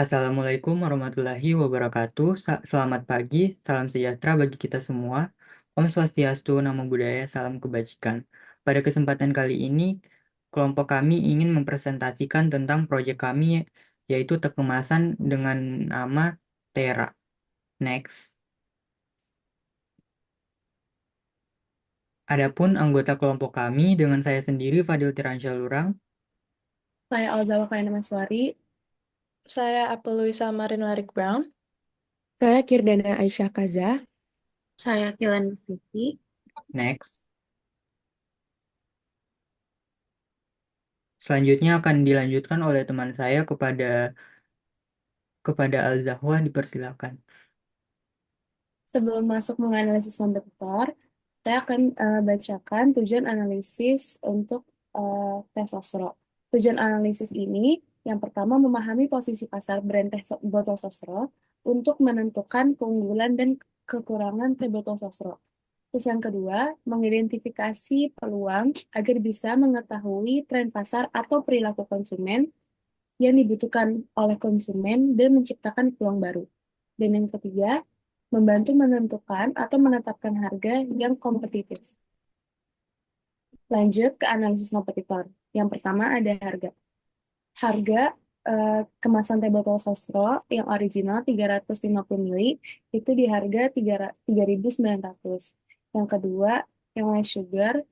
Assalamualaikum warahmatullahi wabarakatuh. Selamat pagi, salam sejahtera bagi kita semua. Om Swastiastu, Namo Buddhaya, salam kebajikan. Pada kesempatan kali ini, kelompok kami ingin mempresentasikan tentang proyek kami, yaitu tekemasan dengan nama Tera. Next. Adapun anggota kelompok kami dengan saya sendiri, Fadil Tiransyah Lurang. Saya Alzawa Kaina Maswari. Saya Apeluisa Marin Larik Brown. Saya Kirdana Aisyah Kaza. Saya Kilen Vivi. Next. Selanjutnya akan dilanjutkan oleh teman saya kepada Al-Zahwa, dipersilakan. Sebelum masuk menganalisis kompetitor, saya akan bacakan tujuan analisis untuk tes sosro. Tujuan analisis ini, yang pertama memahami posisi pasar brand teh botol sosro untuk menentukan keunggulan dan kekurangan teh botol sosro. Terus yang kedua, mengidentifikasi peluang agar bisa mengetahui tren pasar atau perilaku konsumen yang dibutuhkan oleh konsumen dan menciptakan peluang baru. Dan yang ketiga, membantu menentukan atau menetapkan harga yang kompetitif. Lanjut ke analisis kompetitor. Yang pertama ada harga. Harga kemasan teh botol sosro yang original 350 ml itu di harga 3.900. Yang kedua, yang white sugar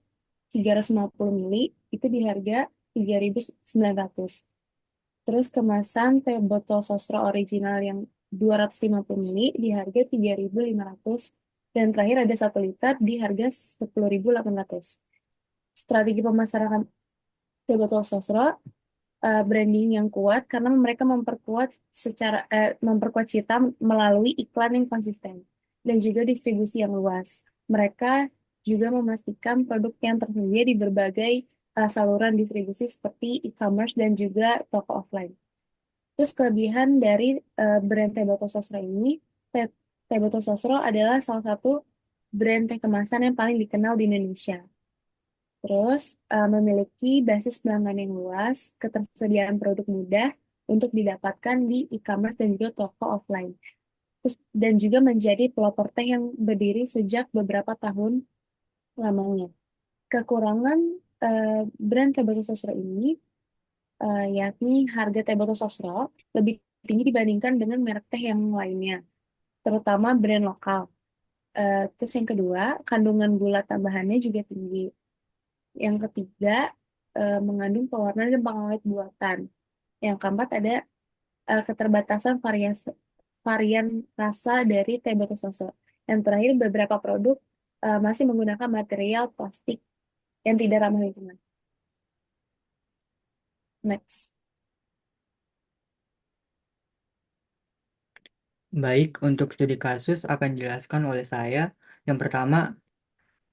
350 ml itu di harga 3.900. Terus kemasan teh botol sosro original yang 250 ml di harga 3.500. Dan terakhir ada 1 liter di harga 10.800. Strategi pemasaran teh botol sosro, branding yang kuat karena mereka memperkuat cita melalui iklan yang konsisten dan juga distribusi yang luas. Mereka juga memastikan produk yang tersedia di berbagai saluran distribusi seperti e-commerce dan juga toko offline. Terus kelebihan dari brand teh botol sosro ini, teh, teh botol sosro adalah salah satu brand teh kemasan yang paling dikenal di Indonesia. Terus memiliki basis pelanggan yang luas, ketersediaan produk mudah untuk didapatkan di e-commerce dan juga toko offline. Terus dan juga menjadi pelopor teh yang berdiri sejak beberapa tahun lamanya. Kekurangan brand teh botol sosro ini yakni harga teh botol sosro lebih tinggi dibandingkan dengan merek teh yang lainnya, terutama brand lokal. Terus yang kedua, kandungan gula tambahannya juga tinggi. Yang ketiga, mengandung pewarna dan pengawet buatan. Yang keempat ada keterbatasan varian rasa dari teh botol sosro. Yang terakhir, beberapa produk masih menggunakan material plastik yang tidak ramah lingkungan. Next. Baik, untuk studi kasus akan dijelaskan oleh saya. Yang pertama,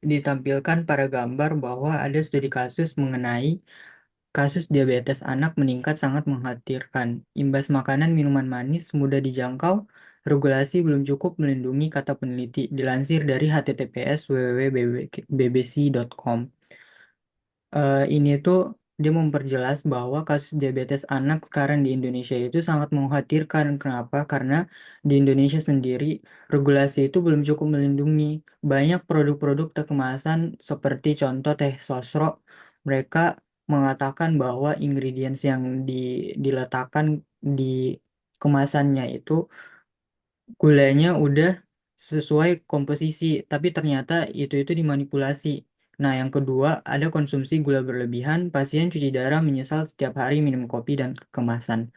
ditampilkan pada gambar bahwa ada studi kasus mengenai kasus diabetes anak meningkat sangat mengkhawatirkan. Imbas makanan minuman manis mudah dijangkau, regulasi belum cukup melindungi, kata peneliti, dilansir dari https www.bbc.com. Ini tuh dia memperjelas bahwa kasus diabetes anak sekarang di Indonesia itu sangat mengkhawatirkan. Kenapa? Karena di Indonesia sendiri regulasi itu belum cukup melindungi banyak produk-produk teh kemasan seperti contoh teh sosro. Mereka mengatakan bahwa ingredients yang diletakkan di kemasannya itu gulanya udah sesuai komposisi, tapi ternyata itu dimanipulasi. Nah, yang kedua, ada konsumsi gula berlebihan, pasien cuci darah menyesal setiap hari minum kopi dan kemasan.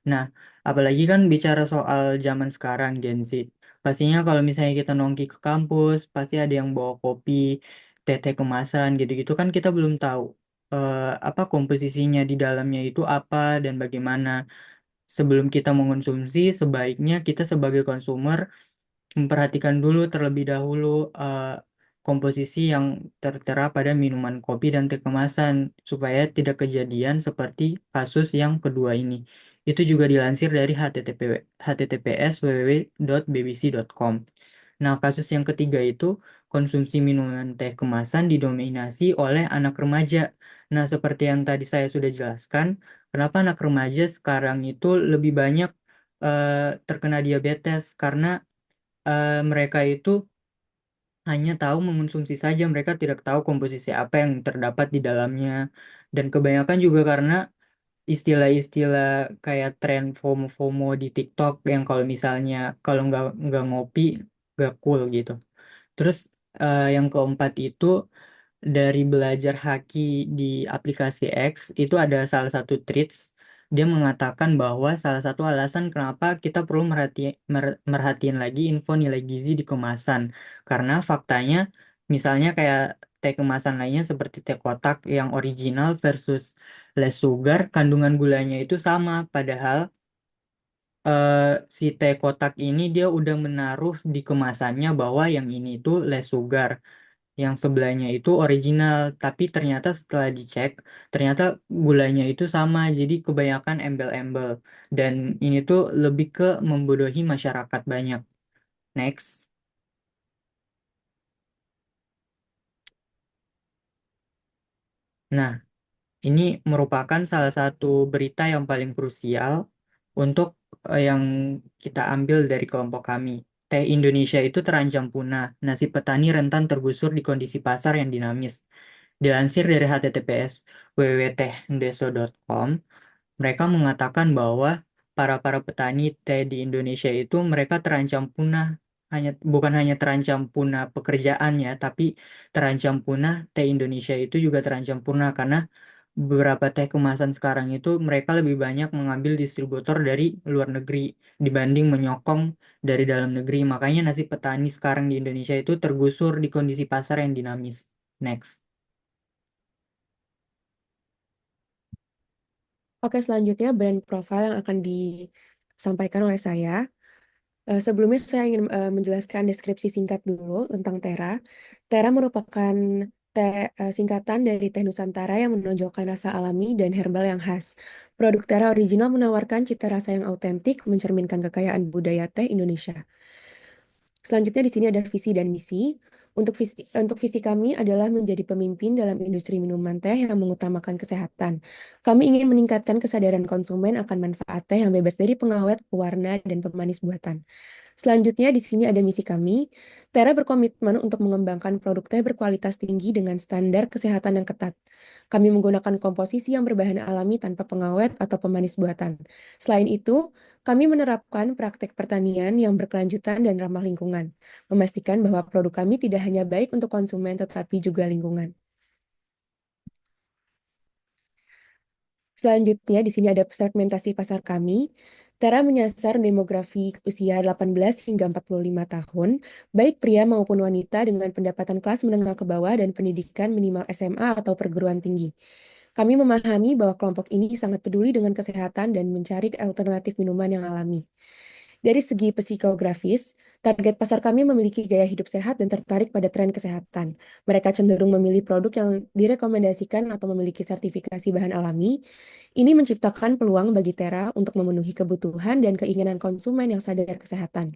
Nah, apalagi kan bicara soal zaman sekarang Gen Z. Pastinya kalau misalnya kita nongki ke kampus, pasti ada yang bawa kopi, teh-teh kemasan gitu-gitu kan kita belum tahu apa komposisinya di dalamnya itu apa dan bagaimana. Sebelum kita mengonsumsi, sebaiknya kita sebagai konsumer memperhatikan dulu terlebih dahulu eh, komposisi yang tertera pada minuman kopi dan teh kemasan supaya tidak kejadian seperti kasus yang kedua ini. Itu juga dilansir dari https www.bbc.com. Nah, kasus yang ketiga itu konsumsi minuman teh kemasan didominasi oleh anak remaja. Nah, seperti yang tadi saya sudah jelaskan, kenapa anak remaja sekarang itu lebih banyak terkena diabetes karena mereka itu hanya tahu mengonsumsi saja, mereka tidak tahu komposisi apa yang terdapat di dalamnya. Dan kebanyakan juga karena istilah-istilah kayak tren FOMO-FOMO di TikTok yang kalau misalnya kalau nggak ngopi nggak cool gitu. Terus yang keempat itu dari belajar haki di aplikasi X itu ada salah satu treats dia mengatakan bahwa salah satu alasan kenapa kita perlu merhatiin lagi info nilai gizi di kemasan karena faktanya misalnya kayak teh kemasan lainnya seperti teh kotak yang original versus less sugar kandungan gulanya itu sama padahal eh, si teh kotak ini dia udah menaruh di kemasannya bahwa yang ini itu less sugar yang sebelahnya itu original, tapi ternyata setelah dicek, ternyata gulanya itu sama, jadi kebanyakan embel-embel. Dan ini tuh lebih ke membodohi masyarakat banyak. Next. Nah, ini merupakan salah satu berita yang paling krusial untuk yang kita ambil dari kelompok kami. Teh Indonesia itu terancam punah. Nasib petani rentan tergusur di kondisi pasar yang dinamis. Dilansir dari https www.tehndeso.com, mereka mengatakan bahwa para petani teh di Indonesia itu mereka terancam punah bukan hanya terancam punah pekerjaannya, tapi terancam punah teh Indonesia itu juga terancam punah karena beberapa teh kemasan sekarang itu mereka lebih banyak mengambil distributor dari luar negeri dibanding menyokong dari dalam negeri. Makanya nasib petani sekarang di Indonesia itu tergusur di kondisi pasar yang dinamis. Next. Oke, selanjutnya brand profile yang akan disampaikan oleh saya. Sebelumnya saya ingin menjelaskan deskripsi singkat dulu tentang Tera. Tera merupakan singkatan dari teh Nusantara yang menonjolkan rasa alami dan herbal yang khas. Produk Tera original menawarkan cita rasa yang autentik, mencerminkan kekayaan budaya teh Indonesia. Selanjutnya di sini ada visi dan misi. Untuk visi kami adalah menjadi pemimpin dalam industri minuman teh yang mengutamakan kesehatan. Kami ingin meningkatkan kesadaran konsumen akan manfaat teh yang bebas dari pengawet, pewarna, dan pemanis buatan. Selanjutnya di sini ada misi kami. Tera berkomitmen untuk mengembangkan produk teh berkualitas tinggi dengan standar kesehatan yang ketat. Kami menggunakan komposisi yang berbahan alami tanpa pengawet atau pemanis buatan. Selain itu, kami menerapkan praktek pertanian yang berkelanjutan dan ramah lingkungan, memastikan bahwa produk kami tidak hanya baik untuk konsumen tetapi juga lingkungan. Selanjutnya, di sini ada segmentasi pasar kami. Tera menyasar demografi usia 18 hingga 45 tahun, baik pria maupun wanita dengan pendapatan kelas menengah ke bawah dan pendidikan minimal SMA atau perguruan tinggi. Kami memahami bahwa kelompok ini sangat peduli dengan kesehatan dan mencari alternatif minuman yang alami. Dari segi psikografis, target pasar kami memiliki gaya hidup sehat dan tertarik pada tren kesehatan. Mereka cenderung memilih produk yang direkomendasikan atau memiliki sertifikasi bahan alami. Ini menciptakan peluang bagi Tera untuk memenuhi kebutuhan dan keinginan konsumen yang sadar kesehatan.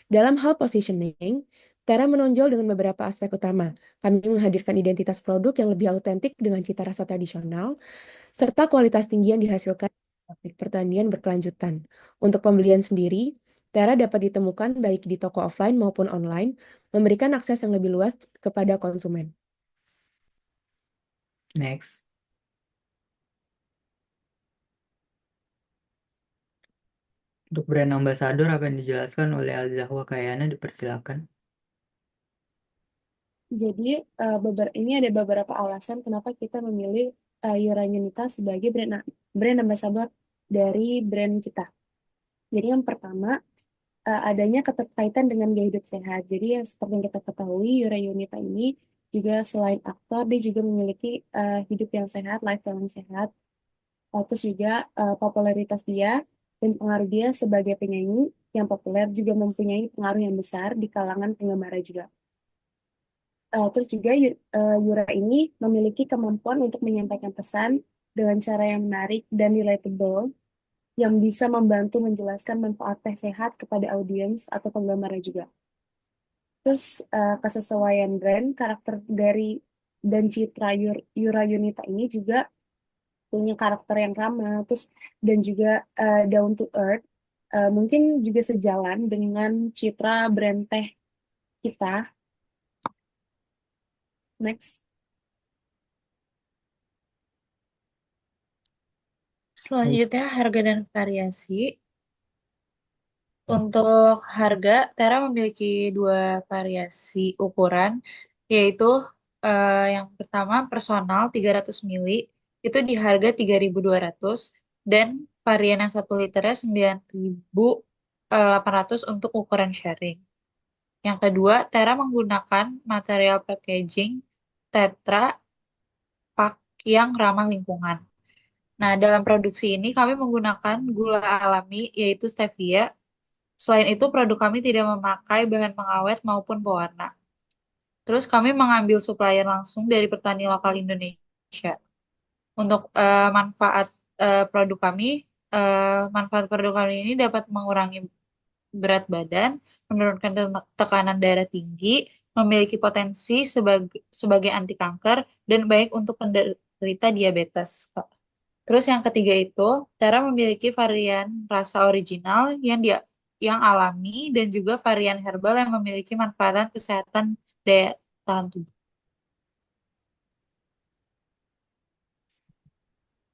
Dalam hal positioning, Tera menonjol dengan beberapa aspek utama. Kami menghadirkan identitas produk yang lebih autentik dengan cita rasa tradisional, serta kualitas tinggi yang dihasilkan dari praktik pertanian berkelanjutan. Untuk pembelian sendiri, Tera dapat ditemukan baik di toko offline maupun online, memberikan akses yang lebih luas kepada konsumen. Next. Untuk brand ambassador akan dijelaskan oleh Al-Zahwa Kayana, dipersilakan. Jadi ini ada beberapa alasan kenapa kita memilih Yura Yunita sebagai brand ambassador dari brand kita. Jadi yang pertama adanya keterkaitan dengan gaya hidup sehat. Jadi yang seperti yang kita ketahui Yura Yunita ini juga selain aktor dia juga memiliki hidup yang sehat, lifestyle yang sehat. Terus juga popularitas dia dan pengaruh dia sebagai penyanyi yang populer juga mempunyai pengaruh yang besar di kalangan penggemar juga. Terus juga Yura ini memiliki kemampuan untuk menyampaikan pesan dengan cara yang menarik dan relatable yang bisa membantu menjelaskan manfaat teh sehat kepada audiens atau penggemar juga. Terus kesesuaian brand, karakter dari dan citra Yura Yunita ini juga punya karakter yang ramah, terus dan juga down to earth. Mungkin juga sejalan dengan citra brand teh kita. Next. Selanjutnya harga dan variasi. Untuk harga, Tera memiliki dua variasi ukuran, yaitu yang pertama personal 300 mili, itu di harga 3.200 dan varian yang 1 liternya 9.800 untuk ukuran sharing. Yang kedua, Tera menggunakan material packaging Tetra Pak yang ramah lingkungan. Nah, dalam produksi ini kami menggunakan gula alami yaitu stevia. Selain itu, produk kami tidak memakai bahan pengawet maupun pewarna. Terus kami mengambil supplier langsung dari petani lokal Indonesia. Untuk produk kami, manfaat produk kami ini dapat mengurangi berat badan, menurunkan tekanan darah tinggi, memiliki potensi sebagai anti kanker, dan baik untuk penderita diabetes. Terus yang ketiga itu, Tera memiliki varian rasa original yang alami dan juga varian herbal yang memiliki manfaat kesehatan daya tahan tubuh.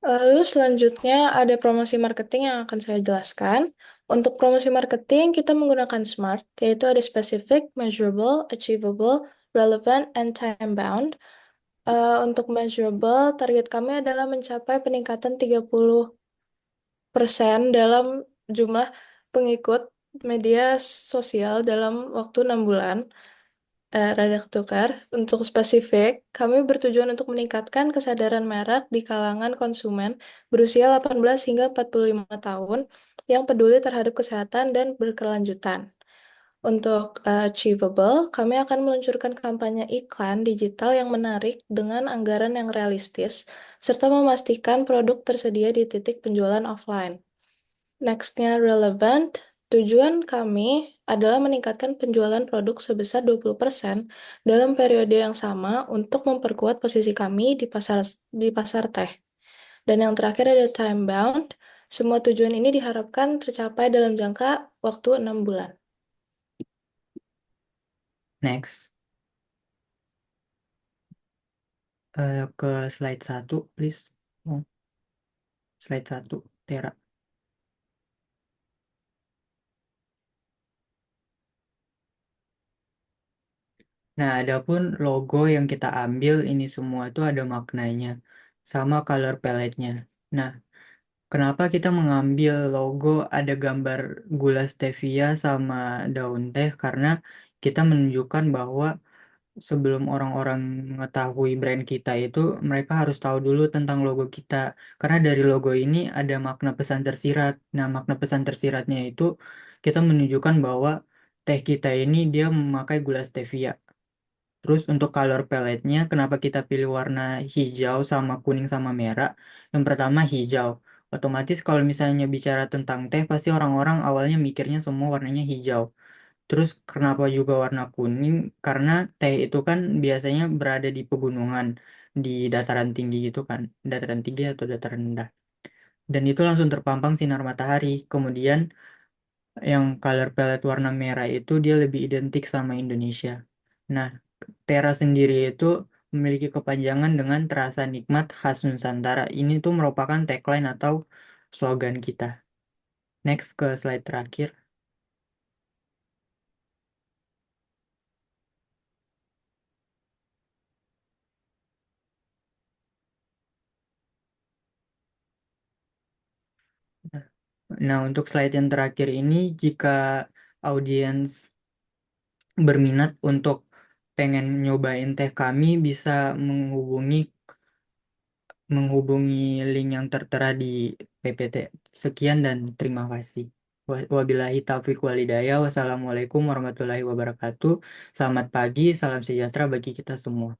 Lalu selanjutnya ada promosi marketing yang akan saya jelaskan. Untuk promosi marketing kita menggunakan SMART, yaitu ada specific, measurable, achievable, relevant, and time-bound. Untuk measurable, target kami adalah mencapai peningkatan 30% dalam jumlah pengikut media sosial dalam waktu 6 bulan. Rada ketukar. Untuk spesifik, kami bertujuan untuk meningkatkan kesadaran merek di kalangan konsumen berusia 18 hingga 45 tahun yang peduli terhadap kesehatan dan berkelanjutan. Untuk achievable, kami akan meluncurkan kampanye iklan digital yang menarik dengan anggaran yang realistis, serta memastikan produk tersedia di titik penjualan offline. Nextnya relevant, tujuan kami adalah meningkatkan penjualan produk sebesar 20% dalam periode yang sama untuk memperkuat posisi kami di pasar teh. Dan yang terakhir ada time bound, semua tujuan ini diharapkan tercapai dalam jangka waktu 6 bulan. Next. Ke slide 1, please. Oh, slide 1, Tera. Nah, adapun logo yang kita ambil ini semua tuh ada maknanya sama color palette-nya. Nah, kenapa kita mengambil logo ada gambar gula stevia sama daun teh? Karena kita menunjukkan bahwa sebelum orang-orang mengetahui brand kita itu, mereka harus tahu dulu tentang logo kita. Karena dari logo ini ada makna pesan tersirat. Nah, makna pesan tersiratnya itu kita menunjukkan bahwa teh kita ini dia memakai gula stevia. Terus untuk color palette-nya, kenapa kita pilih warna hijau sama kuning sama merah? Yang pertama hijau. Otomatis kalau misalnya bicara tentang teh, pasti orang-orang awalnya mikirnya semua warnanya hijau. Terus kenapa juga warna kuning? Karena teh itu kan biasanya berada di pegunungan, di dataran tinggi gitu kan. Dataran tinggi atau dataran rendah. Dan itu langsung terpampang sinar matahari. Kemudian yang color palette warna merah itu dia lebih identik sama Indonesia. Nah, Tera sendiri itu memiliki kepanjangan dengan terasa nikmat khas Nusantara. Ini tuh merupakan tagline atau slogan kita. Next ke slide terakhir. Nah, untuk slide yang terakhir ini, jika audiens berminat untuk pengen nyobain teh kami, bisa menghubungi menghubungi link yang tertera di PPT. Sekian dan terima kasih. Wabillahi taufiq walhidayah. Wassalamualaikum warahmatullahi wabarakatuh. Selamat pagi, salam sejahtera bagi kita semua.